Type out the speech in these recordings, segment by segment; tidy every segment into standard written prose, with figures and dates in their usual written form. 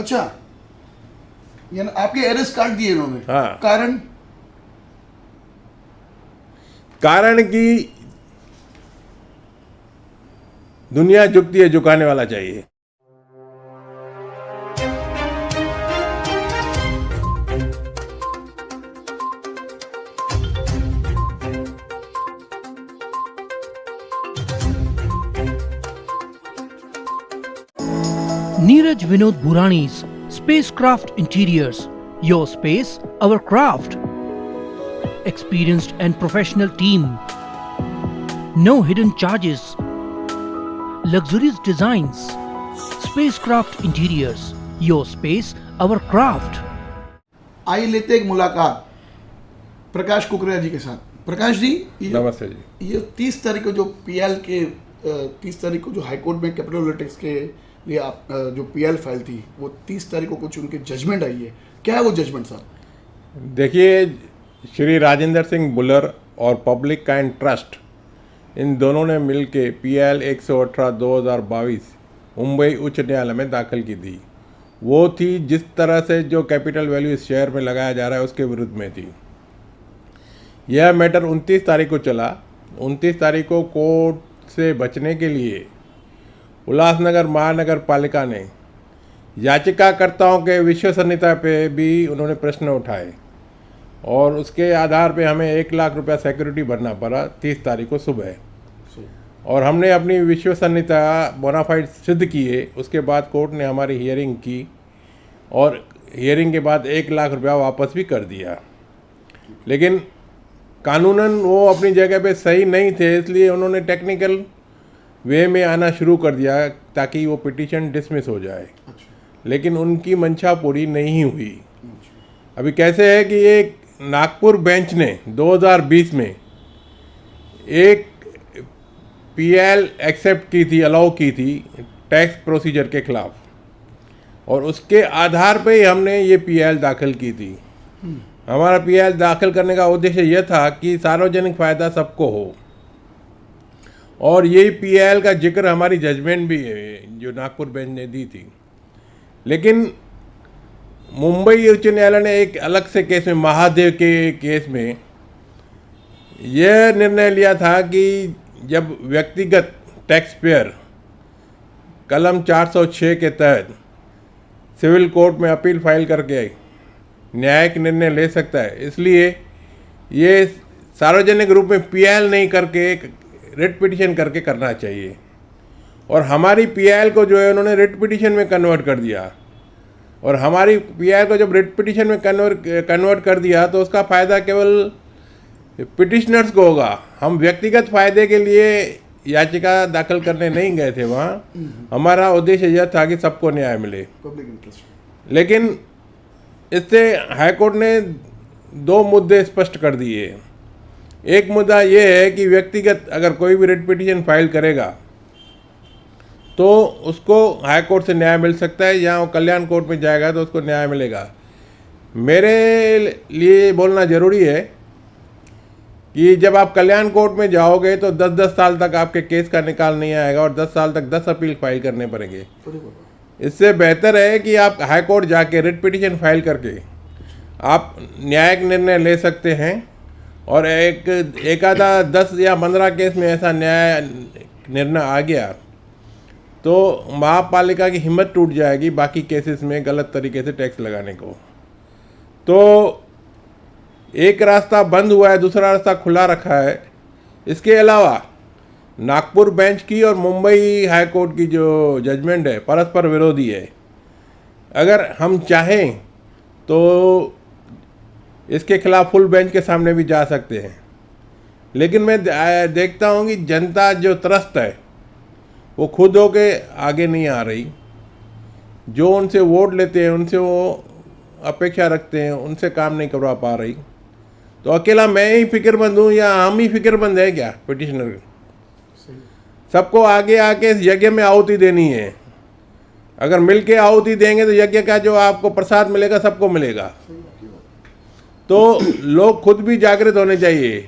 अच्छा, यानी आपके अरेस्ट काट दिए इन्होंने? हाँ। कारण? कारण कि दुनिया झुकती है, झुकाने वाला चाहिए। Neeraj Vinod Burani's Spacecraft Interiors. Your space, our craft. Experienced and professional team. No hidden charges. Luxurious designs. Spacecraft Interiors. Your space, our craft. आइए लेते एक मुलाकात प्रकाश कुकरेजा जी के साथ। प्रकाश जी, नमस्ते जी। ये 30 तारीख को जो पीएल के 30 तारीख को जो हाईकोर्ट में कैपिटल टैक्स के लिए आप जो पीएल फाइल थी, वो 30 तारीख को कुछ उनके जजमेंट आई है। क्या है वो जजमेंट साहब? देखिए, श्री राजेंद्र सिंह बुलर और पब्लिक काइंड ट्रस्ट, इन दोनों ने मिलके पीएल 118/2022 मुंबई उच्च न्यायालय में दाखिल की थी। वो थी जिस तरह से जो कैपिटल वैल्यू इस शहर में लगाया जा रहा है उसके विरुद्ध में थी। यह मैटर 29 तारीख को चला। 29 तारीख को कोर्ट से बचने के लिए उल्लासनगर महानगर पालिका ने याचिकाकर्ताओं के विश्वसनीयता पे भी उन्होंने प्रश्न उठाए और उसके आधार पे हमें 1 लाख रुपया सिक्योरिटी भरना पड़ा 30 तारीख को सुबह। और हमने अपनी विश्वसनीयता बोनाफाइड सिद्ध किए। उसके बाद कोर्ट ने हमारी हियरिंग की और हियरिंग के बाद 1 लाख रुपया वापस भी कर दिया। लेकिन कानूनन वो अपनी जगह पे सही नहीं थे, इसलिए उन्होंने टेक्निकल वे में आना शुरू कर दिया ताकि वो पिटीशन डिसमिस हो जाए। लेकिन उनकी मंशा पूरी नहीं हुई। अभी कैसे है कि एक नागपुर बेंच ने 2020 में एक पीएल एक्सेप्ट की थी, अलाउ की थी टैक्स प्रोसीजर के खिलाफ, और उसके आधार पे ही हमने ये पीएल दाखिल की थी। हमारा पीएल दाखिल करने का उद्देश्य यह था कि सार्वजनिक फ़ायदा सबको हो, और यही पीएल का जिक्र हमारी जजमेंट भी है जो नागपुर बेंच ने दी थी। लेकिन मुंबई उच्च न्यायालय ने एक अलग से केस में, महादेव के केस में, यह निर्णय लिया था कि जब व्यक्तिगत टैक्स पेयर कलम 406 के तहत सिविल कोर्ट में अपील फाइल करके न्यायिक निर्णय ले सकता है, इसलिए ये सार्वजनिक रूप में पीएल नहीं करके रिट पिटीशन करके करना चाहिए। और हमारी पीएल को जो है उन्होंने रिट पिटीशन में कन्वर्ट कर दिया, और हमारी पीएल को जब रिट पिटीशन में कन्वर्ट कर दिया तो उसका फ़ायदा केवल पिटिशनर्स को होगा। हम व्यक्तिगत फ़ायदे के लिए याचिका दाखिल करने नहीं गए थे वहाँ। हमारा उद्देश्य यह था कि सबको न्याय मिले। Public interest. लेकिन इससे हाईकोर्ट ने 2 मुद्दे स्पष्ट कर दिए। एक मुद्दा ये है कि व्यक्तिगत अगर कोई भी रिट पिटीशन फाइल करेगा तो उसको हाई कोर्ट से न्याय मिल सकता है, या वो कल्याण कोर्ट में जाएगा तो उसको न्याय मिलेगा। मेरे लिए बोलना ज़रूरी है कि जब आप कल्याण कोर्ट में जाओगे तो 10-10 साल तक आपके केस का निकाल नहीं आएगा और 10 साल तक 10 अपील फाइल करने पड़ेंगे। इससे बेहतर है कि आप हाई कोर्ट जाके रिट पिटीशन फाइल करके आप न्यायिक निर्णय ले सकते हैं, और एक आधा 10 या 15 केस में ऐसा न्याय निर्णय आ गया तो महापालिका की हिम्मत टूट जाएगी बाकी केसेस में गलत तरीके से टैक्स लगाने को। तो एक रास्ता बंद हुआ है, दूसरा रास्ता खुला रखा है। इसके अलावा नागपुर बेंच की और मुंबई हाई कोर्ट की जो जजमेंट है परस्पर विरोधी है। अगर हम चाहें तो इसके खिलाफ फुल बेंच के सामने भी जा सकते हैं, लेकिन मैं देखता हूं कि जनता जो त्रस्त है वो खुद होके आगे नहीं आ रही। जो उनसे वोट लेते हैं, उनसे वो अपेक्षा रखते हैं, उनसे काम नहीं करवा पा रही। तो अकेला मैं ही फिक्रमंद हूँ या हम ही फिक्रमंद है क्या पिटिशनर? सबको आगे आके इस यज्ञ में आहुति देनी है। अगर मिल के आहुति देंगे तो यज्ञ का जो आपको प्रसाद मिलेगा सबको मिलेगा। तो लोग खुद भी जागृत होने चाहिए।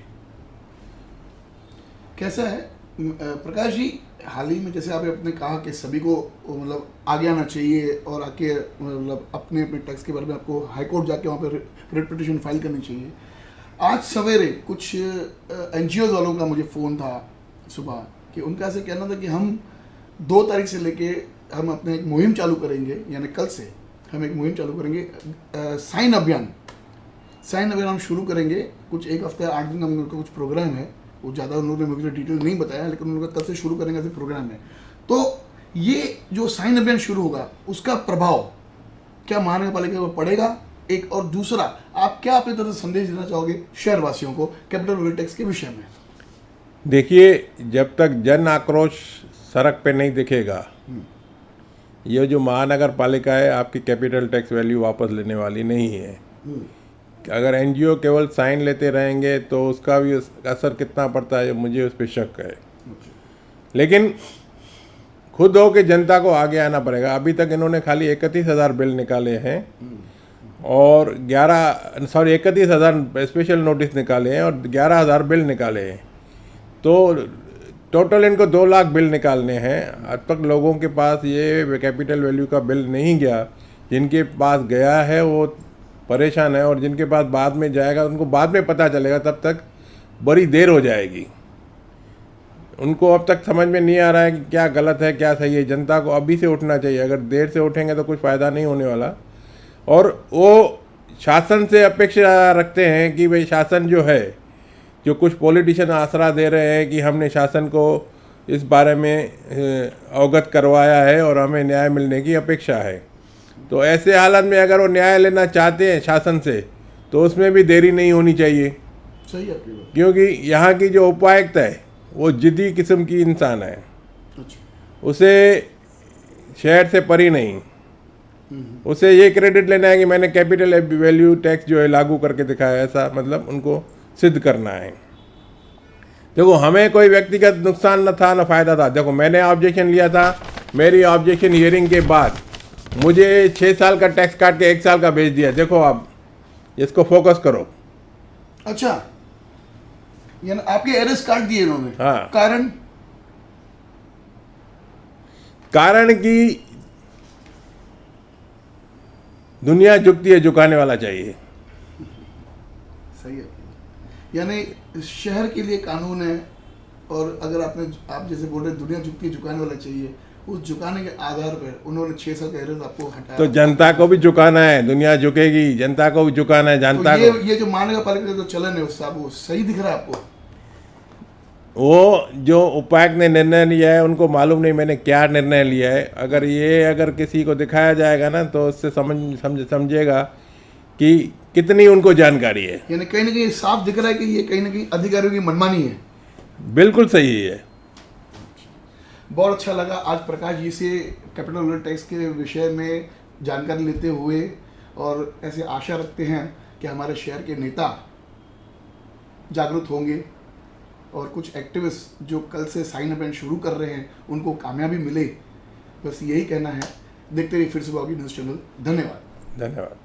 कैसा है प्रकाश जी, हाल ही में जैसे आपने कहा कि सभी को मतलब आगे आना चाहिए और आके मतलब अपने अपने टैक्स के बारे में आपको हाई कोर्ट जाके वहाँ पर रिट पिटीशन फाइल करनी चाहिए। आज सवेरे कुछ एनजीओ वालों का मुझे फ़ोन था सुबह कि उनका ऐसे कहना था कि हम 2 तारीख से लेके हम अपने एक मुहिम चालू करेंगे, यानी कल से हम एक मुहिम चालू करेंगे, साइन अभियान हम शुरू करेंगे। कुछ 1 हफ्ते 8 दिन हम उनका कुछ प्रोग्राम है, वो ज़्यादा उन्होंने मुझे डिटेल नहीं बताया, लेकिन उनका कल से शुरू करेंगे ऐसे प्रोग्राम है। तो ये जो साइन अभियान शुरू होगा उसका प्रभाव क्या महानगर पालिका पर पड़ेगा, एक, और दूसरा आप क्या अपनी तरफ से संदेश देना चाहोगे शहरवासियों को कैपिटल वैल्यू टैक्स के विषय में? देखिए, जब तक जन आक्रोश सड़क पे नहीं दिखेगा, ये जो महानगर पालिका है आपकी कैपिटल टैक्स वैल्यू वापस लेने वाली नहीं है। अगर एनजीओ केवल साइन लेते रहेंगे तो उसका भी असर कितना पड़ता है मुझे उस पर शक है। लेकिन खुद हो के जनता को आगे आना पड़ेगा। अभी तक इन्होंने खाली 31,000 बिल निकाले हैं और 31,000 स्पेशल नोटिस निकाले हैं और 11,000 बिल निकाले हैं। तो टोटल इनको 2 लाख बिल निकालने हैं। अब तक लोगों के पास ये कैपिटल वैल्यू का बिल नहीं गया। जिनके पास गया है वो परेशान है और जिनके पास बाद में जाएगा उनको बाद में पता चलेगा, तब तक बड़ी देर हो जाएगी। उनको अब तक समझ में नहीं आ रहा है कि क्या गलत है क्या सही है। जनता को अभी से उठना चाहिए। अगर देर से उठेंगे तो कुछ फ़ायदा नहीं होने वाला। और वो शासन से अपेक्षा रखते हैं कि भाई शासन जो है, जो कुछ पॉलिटिशियन आसरा दे रहे हैं कि हमने शासन को इस बारे में अवगत करवाया है और हमें न्याय मिलने की अपेक्षा है। तो ऐसे हालत में अगर वो न्याय लेना चाहते हैं शासन से तो उसमें भी देरी नहीं होनी चाहिए। सही है आपकी बात। क्योंकि यहाँ की जो उपायुक्त है वो जिद्दी किस्म की इंसान है। अच्छा। उसे शहर से परी नहीं, उसे ये क्रेडिट लेना है कि मैंने कैपिटल वैल्यू टैक्स जो है लागू करके दिखाया। ऐसा मतलब उनको सिद्ध करना है। देखो, हमें कोई व्यक्तिगत नुकसान न था न फ़ायदा था। देखो, मैंने ऑब्जेक्शन लिया था, मेरी ऑब्जेक्शन हियरिंग के बाद मुझे 6 साल का टैक्स काट के 1 साल का भेज दिया। देखो, आप इसको फोकस करो। अच्छा, यानी आपके एरेस्ट काट दिए इन्होंने? हाँ। कारण कि दुनिया झुकती है, झुकाने वाला चाहिए। सही है। यानी शहर के लिए कानून है और अगर आप जैसे बोल रहे दुनिया झुकती है, झुकाने वाला चाहिए, उस झुकाने के आधार पर उन्होंने 6 साल का एरेस्ट आपको हटाया। तो जनता को भी झुकाना है, दुनिया झुकेगी, जनता को भी झुकाना है। जनता तो को ये जो महानगर पालिका का जो चलन है उससे वो सही दिख रहा है आपको? वो जो उपायुक्त ने निर्णय लिया है उनको मालूम नहीं मैंने क्या निर्णय लिया है। अगर किसी को दिखाया जाएगा ना तो उससे समझेगा कि कितनी उनको जानकारी है। यानी कहीं ना कहीं साफ दिख रहा है कि ये कहीं ना कहीं अधिकारियों की मनमानी है। बिल्कुल सही है। बहुत अच्छा लगा आज प्रकाश जी से कैपिटल वैल्यू टैक्स के विषय में जानकारी लेते हुए, और ऐसे आशा रखते हैं कि हमारे शहर के नेता जागरूक होंगे और कुछ एक्टिविस्ट जो कल से साइन अभियान शुरू कर रहे हैं उनको कामयाबी मिले। बस यही कहना है। देखते रहिए फिर से न्यूज़ चैनल। धन्यवाद। धन्यवाद।